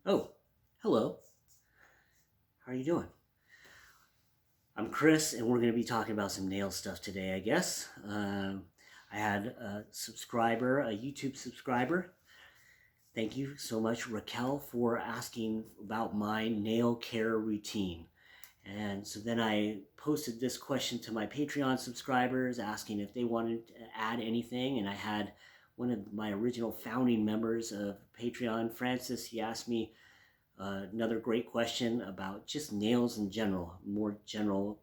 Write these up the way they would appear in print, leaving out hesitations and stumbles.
Oh, hello. How are you doing? I'm Chris, and we're going to be talking about some nail stuff today, I guess. I had a subscriber, a YouTube subscriber. Thank you so much, Raquel, for asking about my nail care routine. And so then I posted this question to my Patreon subscribers, asking if they wanted to add anything. And I had one of my original founding members of Patreon, Francis, he asked me another great question about just nails in general, more general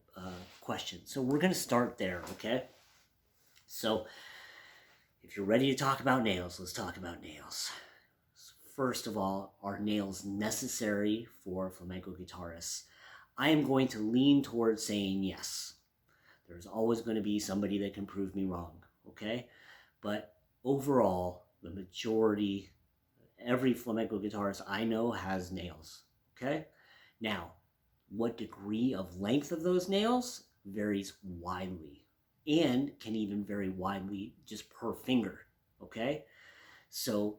question. So we're going to start there, okay? So if you're ready to talk about nails, let's talk about nails. First of all, are nails necessary for flamenco guitarists? I am going to lean towards saying yes. There's always going to be somebody that can prove me wrong, okay? But overall, the majority, every flamenco guitarist I know has nails, okay? Now, what degree of length of those nails varies widely and can even vary widely just per finger, okay? So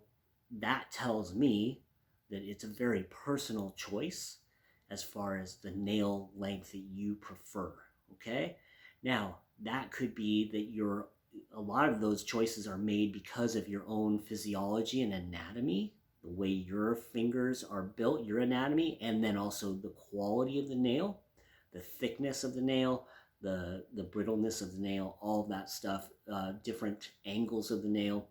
that tells me that it's a very personal choice as far as the nail length that you prefer, okay? Now, that could be that a lot of those choices are made because of your own physiology and anatomy, the way your fingers are built, your anatomy, and then also the quality of the nail, the thickness of the nail, the brittleness of the nail, all of that stuff, different angles of the nail.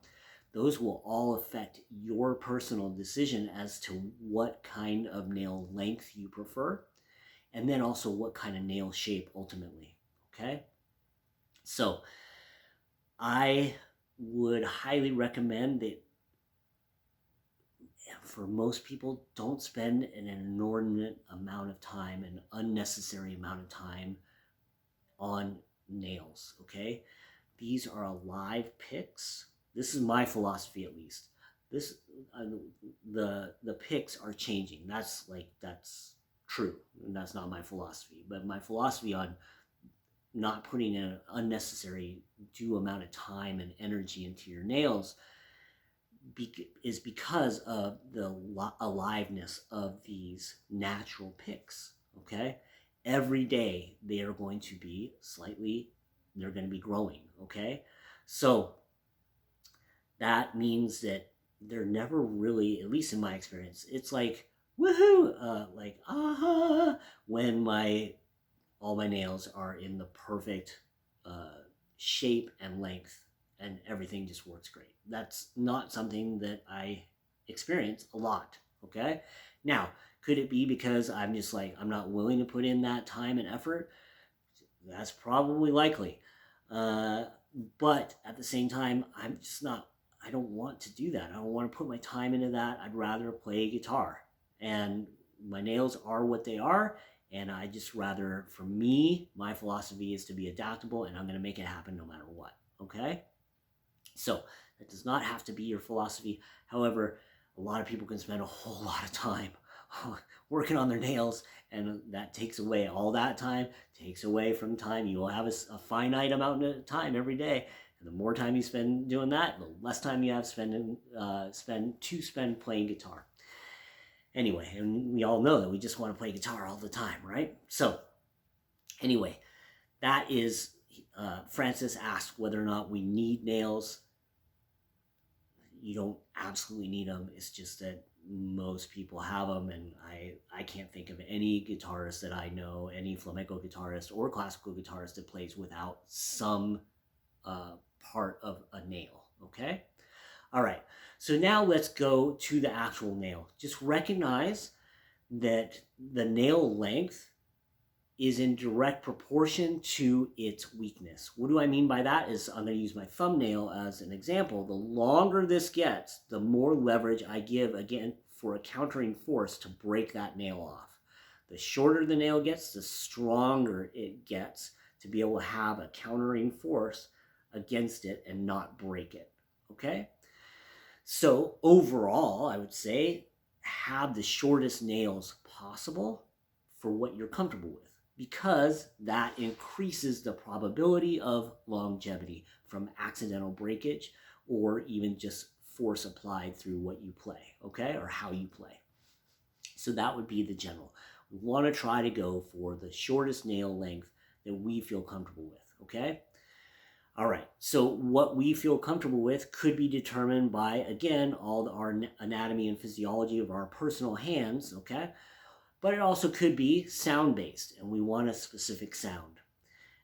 Those will all affect your personal decision as to what kind of nail length you prefer, and then also what kind of nail shape ultimately, okay? So I would highly recommend that for most people, don't spend an inordinate amount of time, an unnecessary amount of time on nails, okay? These are alive picks. This is my philosophy, at least. This the picks are changing. That's true, and that's not my philosophy. But my philosophy on not putting an unnecessary due amount of time and energy into your nails is because of the aliveness of these natural picks, okay? Every day they are going to be they're going to be growing, okay? So that means that they're never really, at least in my experience, it's like, woohoo, like, aha, when all my nails are in the perfect shape and length and everything just works great. That's not something that I experience a lot, okay? Now, could it be because I'm just like, I'm not willing to put in that time and effort? That's probably likely. But at the same time, I don't want to do that. I don't want to put my time into that. I'd rather play guitar. And my nails are what they are. And I just rather, for me, my philosophy is to be adaptable and I'm going to make it happen no matter what, okay? So that does not have to be your philosophy. However, a lot of people can spend a whole lot of time working on their nails, and that takes away all that time, takes away from time. You will have a finite amount of time every day. And the more time you spend doing that, the less time you have spend playing guitar. Anyway, and we all know that we just want to play guitar all the time, right? So anyway, that is Francis asked whether or not we need nails. You don't absolutely need them. It's just that most people have them, and I can't think of any guitarist that I know, any flamenco guitarist or classical guitarist that plays without some part of a nail, okay? All right, so now let's go to the actual nail. Just recognize that the nail length is in direct proportion to its weakness. What do I mean by that is I'm going to use my thumbnail as an example. The longer this gets, the more leverage I give, again, for a countering force to break that nail off. The shorter the nail gets, the stronger it gets to be able to have a countering force against it and not break it, okay? So overall, I would say have the shortest nails possible for what you're comfortable with, because that increases the probability of longevity from accidental breakage or even just force applied through what you play, okay, or how you play. So that would be the general. We want to try to go for the shortest nail length that we feel comfortable with, okay? All right, so what we feel comfortable with could be determined by, again, all our anatomy and physiology of our personal hands, okay? But it also could be sound-based, and we want a specific sound.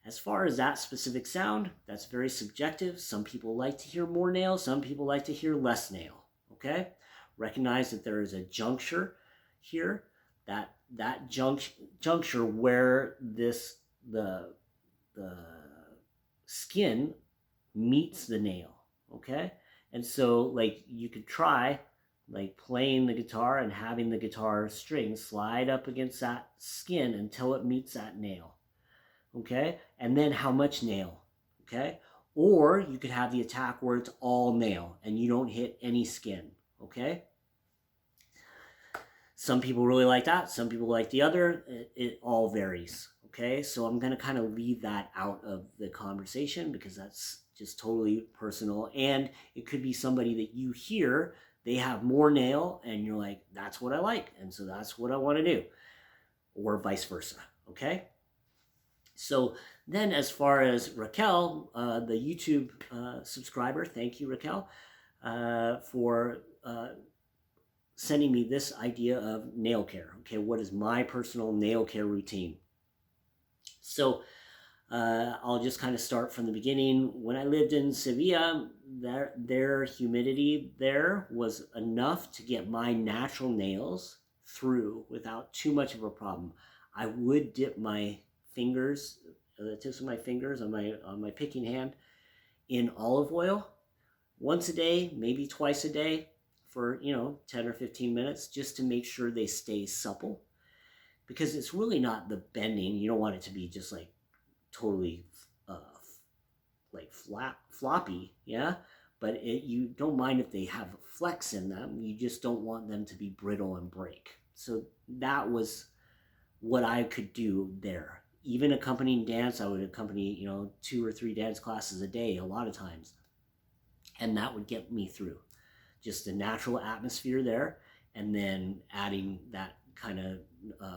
As far as that specific sound, that's very subjective. Some people like to hear more nail, some people like to hear less nail, okay? Recognize that there is a juncture here, that juncture where the skin meets the nail, okay? And so like you could try like playing the guitar and having the guitar string slide up against that skin until it meets that nail, okay? And then how much nail, okay? Or you could have the attack where it's all nail and you don't hit any skin, okay? Some people really like that. Some people like the other. It all varies, okay? So I'm going to kind of leave that out of the conversation because that's just totally personal. And it could be somebody that you hear, they have more nail and you're like, that's what I like. And so that's what I want to do. Or vice versa, okay? So then as far as Raquel, the YouTube subscriber, thank you, Raquel, for sending me this idea of nail care. Okay, what is my personal nail care routine? So I'll just kind of start from the beginning. When I lived in Sevilla, their humidity there was enough to get my natural nails through without too much of a problem. I would dip my fingers, the tips of my fingers on my picking hand in olive oil once a day, maybe twice a day for 10 or 15 minutes just to make sure they stay supple, because it's really not the bending. You don't want it to be just like totally like floppy, yeah, but you don't mind if they have flex in them. You just don't want them to be brittle and break. So that was what I could do there. Even accompanying dance, I would accompany 2 or 3 dance classes a day a lot of times, and that would get me through just a natural atmosphere there, and then adding that kind of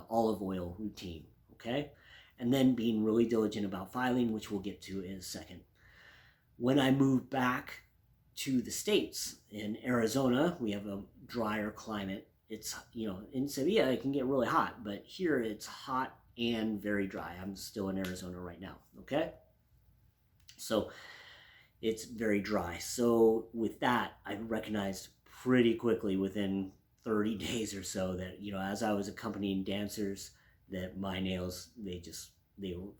olive oil routine, okay? And then being really diligent about filing, which we'll get to in a second. When I moved back to the States, in Arizona, we have a drier climate. It's, in Sevilla, it can get really hot, but here it's hot and very dry. I'm still in Arizona right now, okay? So it's very dry. So with that, I recognized pretty quickly within 30 days or so that, as I was accompanying dancers, that my nails, they were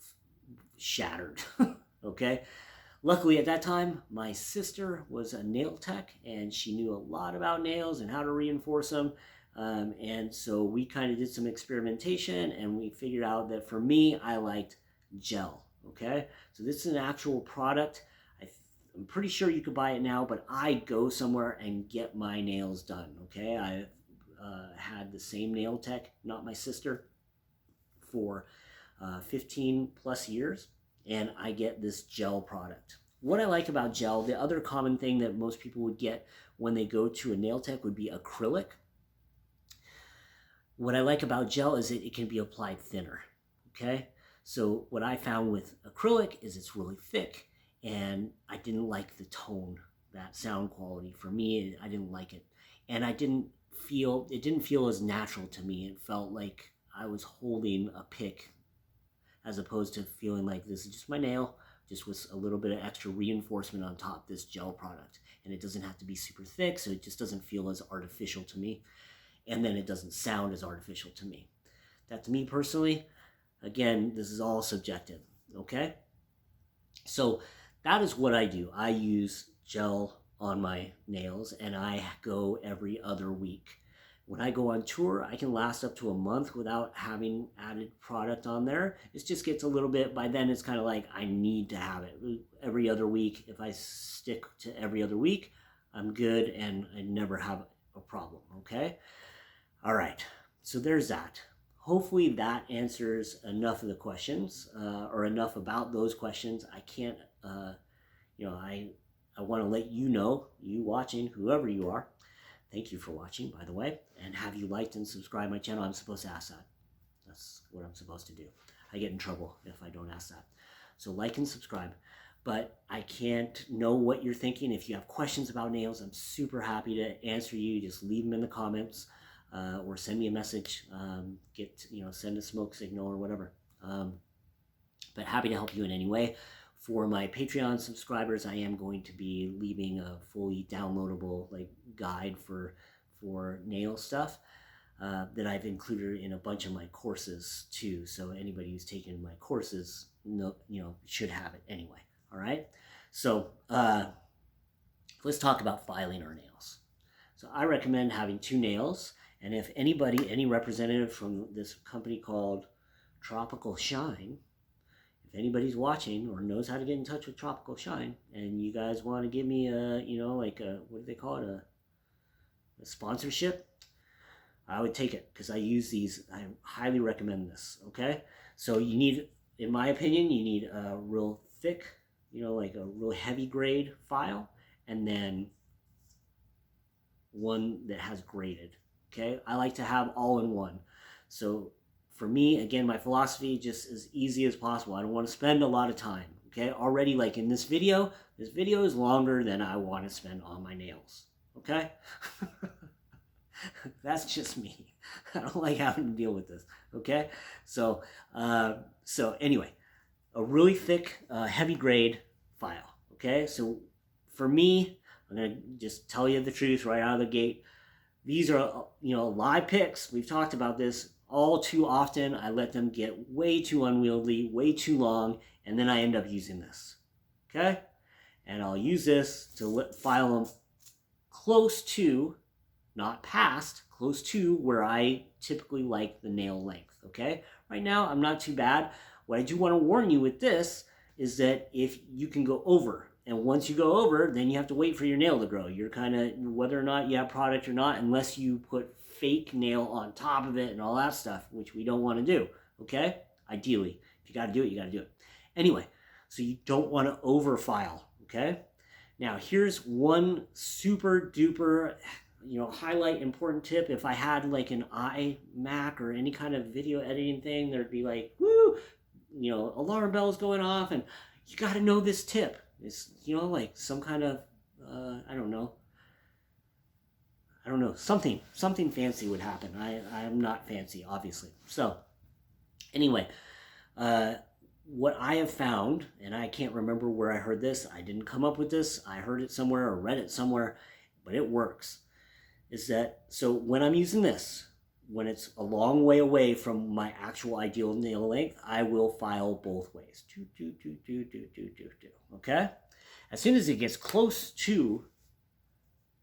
shattered, okay? Luckily at that time, my sister was a nail tech and she knew a lot about nails and how to reinforce them. And so we kind of did some experimentation and we figured out that for me, I liked gel, okay? So this is an actual product. I'm pretty sure you could buy it now, but I go somewhere and get my nails done, okay? I had the same nail tech, not my sister, for 15 plus years, and I get this gel product. What I like about gel, the other common thing that most people would get when they go to a nail tech would be acrylic. What I like about gel is that it can be applied thinner, okay? So what I found with acrylic is it's really thick, and I didn't like the tone, that sound quality. For me, I didn't like it. And it didn't feel as natural to me. It felt like I was holding a pick as opposed to feeling like this is just my nail, just with a little bit of extra reinforcement on top, this gel product. And it doesn't have to be super thick, so it just doesn't feel as artificial to me. And then it doesn't sound as artificial to me. That to me personally, again, this is all subjective, okay? So that is what I do. I use gel on my nails and I go every other week. When I go on tour, I can last up to a month without having added product on there. It just gets a little bit, by then it's kind of like I need to have it every other week. If I stick to every other week, I'm good and I never have a problem, okay? All right, so there's that. Hopefully that answers enough of the questions or enough about those questions. I can't, I want to let you know, you watching, whoever you are, Thank you for watching, by the way. And have you liked and subscribed my channel? I'm supposed to ask that. That's what I'm supposed to do. I get in trouble if I don't ask that. So like and subscribe. But I can't know what you're thinking. If you have questions about nails, I'm super happy to answer you. Just leave them in the comments or send me a message. Send a smoke signal or whatever. But happy to help you in any way. For my Patreon subscribers, I am going to be leaving a fully downloadable guide for nail stuff that I've included in a bunch of my courses too. So anybody who's taken my courses, should have it anyway. All right. So let's talk about filing our nails. So I recommend having 2 nails, and if any representative from this company called Tropical Shine. If anybody's watching or knows how to get in touch with Tropical Shine, and you guys want to give me a, what do they call it, a sponsorship, I would take it because I use these. I highly recommend this. Okay, so you need, in my opinion, you need a real thick, like a real heavy grade file, and then one that has graded. Okay, I like to have all in one. So for me, again, my philosophy just as easy as possible. I don't want to spend a lot of time. Okay, already like in this video is longer than I want to spend on my nails. Okay, that's just me. I don't like having to deal with this. Okay, so anyway, a really thick, heavy grade file. Okay, so for me, I'm gonna just tell you the truth right out of the gate. These are, live picks. We've talked about this. All too often, I let them get way too unwieldy, way too long, and then I end up using this. Okay? And I'll use this to file them close to, not past, close to where I typically like the nail length. Okay? Right now, I'm not too bad. What I do want to warn you with this is that if you can go over, and once you go over, then you have to wait for your nail to grow. You're kind of, whether or not you have product or not, unless you put fake nail on top of it and all that stuff, which we don't want to do, okay? Ideally, if you got to do it, you got to do it. Anyway, so you don't want to over file, okay? Now, here's one super duper, highlight important tip. If I had like an iMac or any kind of video editing thing, there'd be like, woo, alarm bells going off, and you got to know this tip. It's, like some kind of, I don't know, something fancy would happen. I'm not fancy, obviously. So anyway, what I have found, and I can't remember where I heard this, I didn't come up with this, I heard it somewhere or read it somewhere, but it works, is that, so when I'm using this, when it's a long way away from my actual ideal nail length, I will file both ways. Okay? As soon as it gets close to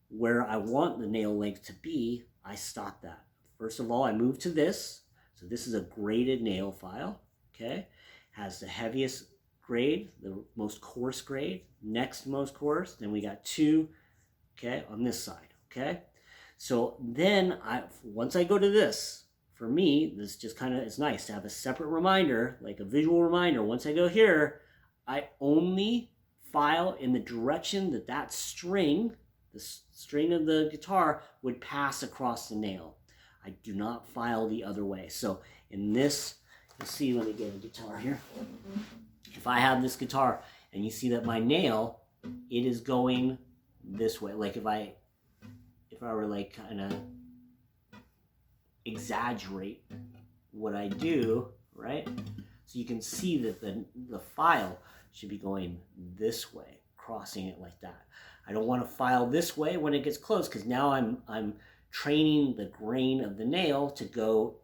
where I want the nail length to be, I stop that. First of all, I move to this. So this is a graded nail file. Okay? Has the heaviest grade, the most coarse grade, next most coarse. Then we got 2, okay, on this side. Okay? So then once I go to this, for me, this just kind of, it's nice to have a separate reminder, like a visual reminder. Once I go here, I only file in the direction that string, the string of the guitar, would pass across the nail. I do not file the other way. So in this, you'll see, let me get a guitar here. If I have this guitar and you see that my nail, it is going this way. Like if I were like kind of exaggerate what I do, right? So you can see that the file should be going this way, crossing it like that. I don't want to file this way when it gets close, because now I'm training the grain of the nail to go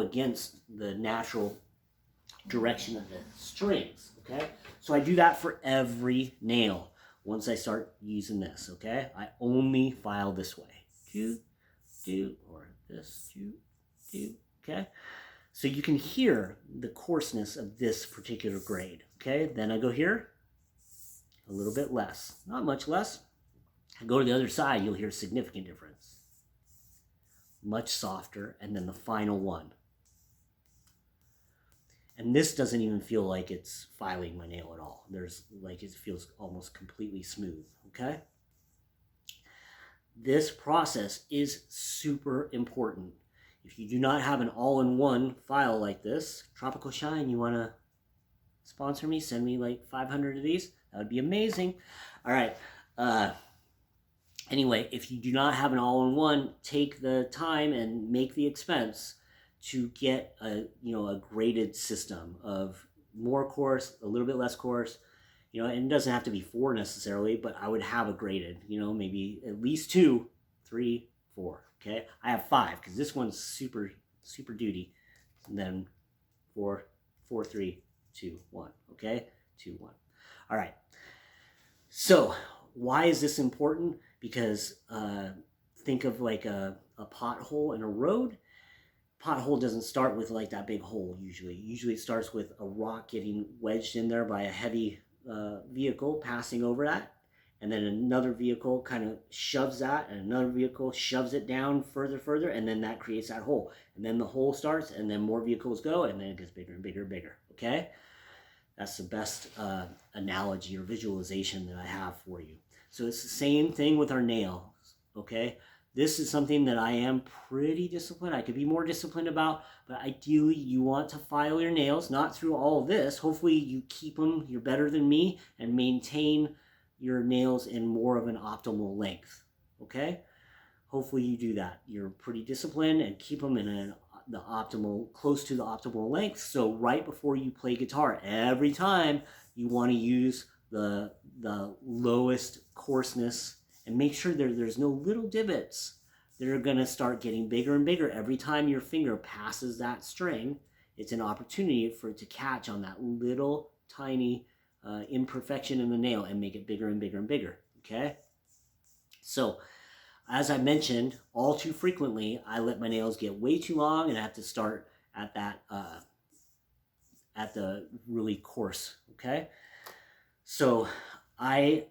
against the natural direction of the strings, okay? So I do that for every nail once I start using this, okay? I only file this way. Or this, okay? So you can hear the coarseness of this particular grade, okay? Then I go here, a little bit less, not much less. I go to the other side, you'll hear a significant difference. Much softer, and then the final one. And this doesn't even feel like it's filing my nail at all. It feels almost completely smooth, okay? This process is super important. If you do not have an all-in-one file like this, Tropical Shine, you want to sponsor me? Send me like 500 of these. That would be amazing. All right. Anyway, if you do not have an all-in-one, take the time and make the expense to get a graded system of more coarse, a little bit less coarse. And it doesn't have to be 4 necessarily, but I would have a graded. Maybe at least 2, 3, 4. Okay, I have 5 because this one's super duty. And then 4, 4, 3, 2, 1. Okay, 2, 1. All right. So why is this important? Because think of like a pothole in a road. Pothole doesn't start with like that big hole usually. Usually it starts with a rock getting wedged in there by a heavy vehicle passing over that. And then another vehicle kind of shoves that, and another vehicle shoves it down further, and then that creates that hole. And then the hole starts, and then more vehicles go, and then it gets bigger and bigger and bigger. Okay? That's the best analogy or visualization that I have for you. So it's the same thing with our nails, okay? This is something that I am pretty disciplined. I could be more disciplined about, but ideally you want to file your nails, not through all of this. Hopefully you keep them, you're better than me, and maintain your nails in more of an optimal length, okay? Hopefully you do that. You're pretty disciplined and keep them in the optimal, close to the optimal length. So right before you play guitar, every time you want to use the lowest coarseness, and make sure there's no little divots that are going to start getting bigger and bigger. Every time your finger passes that string, it's an opportunity for it to catch on that little tiny imperfection in the nail and make it bigger and bigger and bigger. Okay? So, as I mentioned, all too frequently, I let my nails get way too long, and I have to start at that at the really coarse. Okay? So I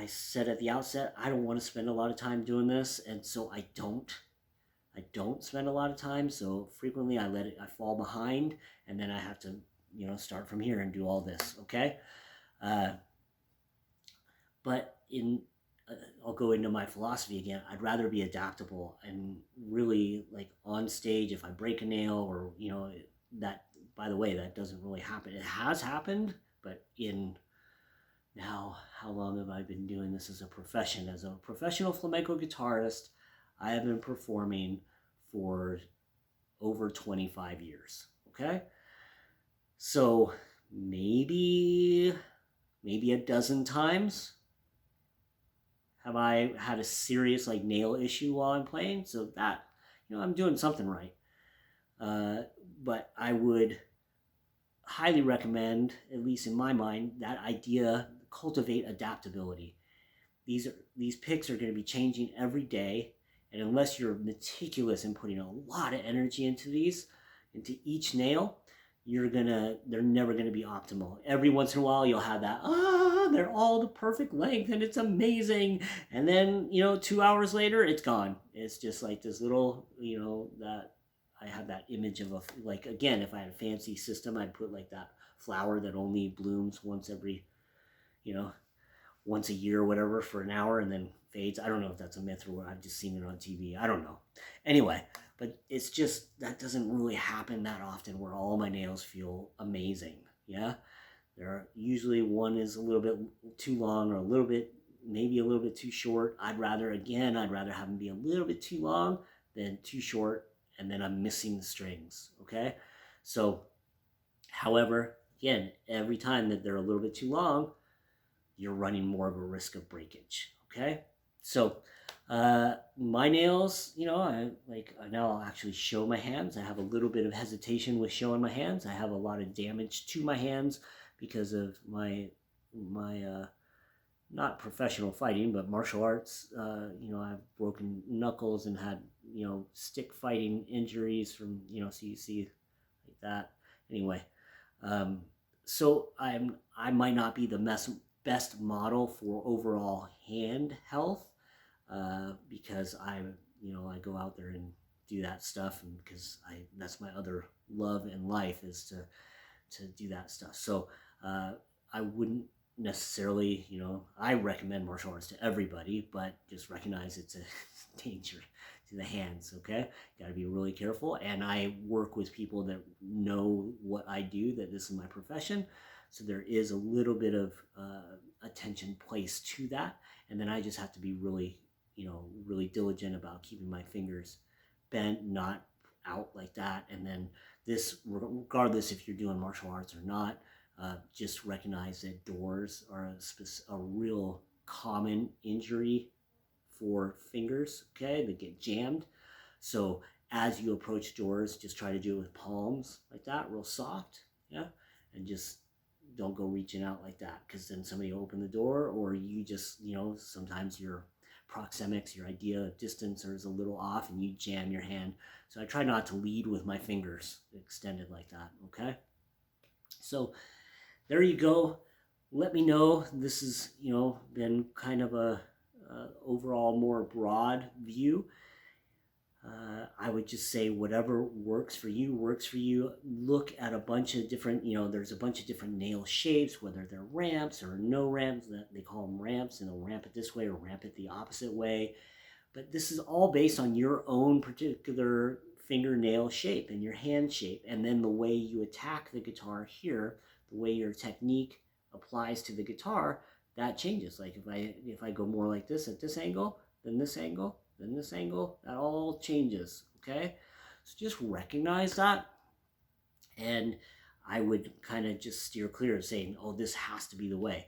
said at the outset, I don't want to spend a lot of time doing this, and so I don't spend a lot of time. So frequently I fall behind, and then I have to, start from here and do all this. Okay, but I'll go into my philosophy again. I'd rather be adaptable and really like on stage. If I break a nail, or that, by the way, that doesn't really happen. It has happened, but now, how long have I been doing this as a profession? As a professional flamenco guitarist, I have been performing for over 25 years, okay? So maybe a dozen times have I had a serious like nail issue while I'm playing. So that, I'm doing something right. But I would highly recommend, at least in my mind, that idea, cultivate adaptability. These picks are going to be changing every day, and unless you're meticulous in putting a lot of energy into each nail, they're never going to be optimal. Every once in a while you'll have that, they're all the perfect length and it's amazing, and then 2 hours later it's gone. It's just like this little, that I have that image of again, if I had a fancy system, I'd put like that flower that only blooms once a year or whatever for an hour and then fades. I don't know if that's a myth or what. I've just seen it on TV. I don't know. Anyway, but it's just, that doesn't really happen that often where all my nails feel amazing. Yeah. There are usually one is a little bit too long, or maybe a little bit too short. I'd rather have them be a little bit too long than too short, and then I'm missing the strings. Okay. So, however, again, every time that they're a little bit too long, you're running more of a risk of breakage. Okay. So, my nails, now I'll actually show my hands. I have a little bit of hesitation with showing my hands. I have a lot of damage to my hands because of my not professional fighting, but martial arts. I've broken knuckles and had, stick fighting injuries from, so you see like that. Anyway, so I might not be the best model for overall hand health, because I go out there and do that stuff, and because that's my other love in life, is to do that stuff. So I wouldn't necessarily, you know, I recommend martial arts to everybody, but just recognize it's a danger to the hands, okay? Got to be really careful. And I work with people that know what I do, that this is my profession. So there is a little bit of attention placed to that. And then I just have to be really, you know, really diligent about keeping my fingers bent, not out like that. And then this, regardless if you're doing martial arts or not, just recognize that doors are a real common injury for fingers, okay? They get jammed. So as you approach doors, just try to do it with palms like that, real soft, yeah? And just don't go reaching out like that, because then somebody will open the door, or you just, you know, sometimes your proxemics, your idea of distance is a little off and you jam your hand. So I try not to lead with my fingers extended like that, okay? So there you go. Let me know. This has, you know, been kind of a overall more broad view. I would just say whatever works for you works for you. Look at a bunch of different, you know, there's a bunch of different nail shapes, whether they're ramps or no ramps. That they call them ramps, and they'll ramp it this way or ramp it the opposite way. But this is all based on your own particular fingernail shape and your hand shape, and then the way you attack the guitar here, the way your technique applies to the guitar, that changes. Like if I go more like this at this angle, then this angle, then this angle, that all changes, okay? So just recognize that, and I would kind of just steer clear of saying, oh, this has to be the way.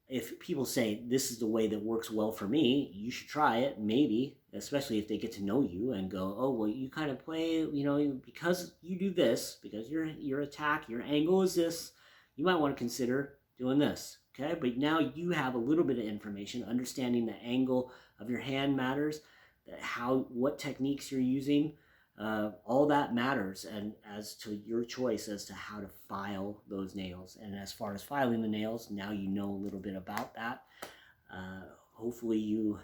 If people say this is the way that works well for me, you should try it, maybe, especially if they get to know you and go, oh, well, you kind of play, you know, because you do this, because your attack, your angle is this, you might want to consider doing this, okay? But now you have a little bit of information, understanding the angle of your hand matters, what techniques you're using, all that matters, and as to your choice as to how to file those nails. And as far as filing the nails, now you know a little bit about that. Hopefully you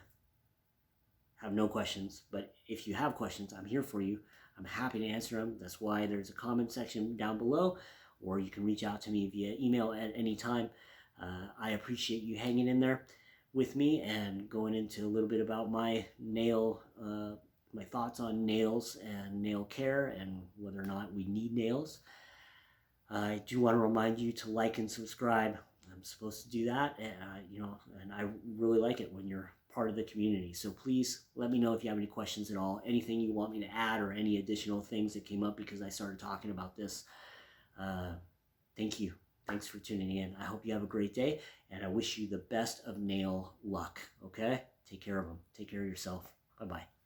have no questions, but if you have questions, I'm here for you. I'm happy to answer them. That's why there's a comment section down below, or you can reach out to me via email at any time. I appreciate you hanging in there with me and going into a little bit about my my thoughts on nails and nail care and whether or not we need nails. I do want to remind you to like and subscribe. I'm supposed to do that, and you know, and I really like it when you're part of the community. So please let me know if you have any questions at all, anything you want me to add, or any additional things that came up because I started talking about this. Thank you. Thanks for tuning in. I hope you have a great day, and I wish you the best of nail luck, okay? Take care of them. Take care of yourself. Bye-bye.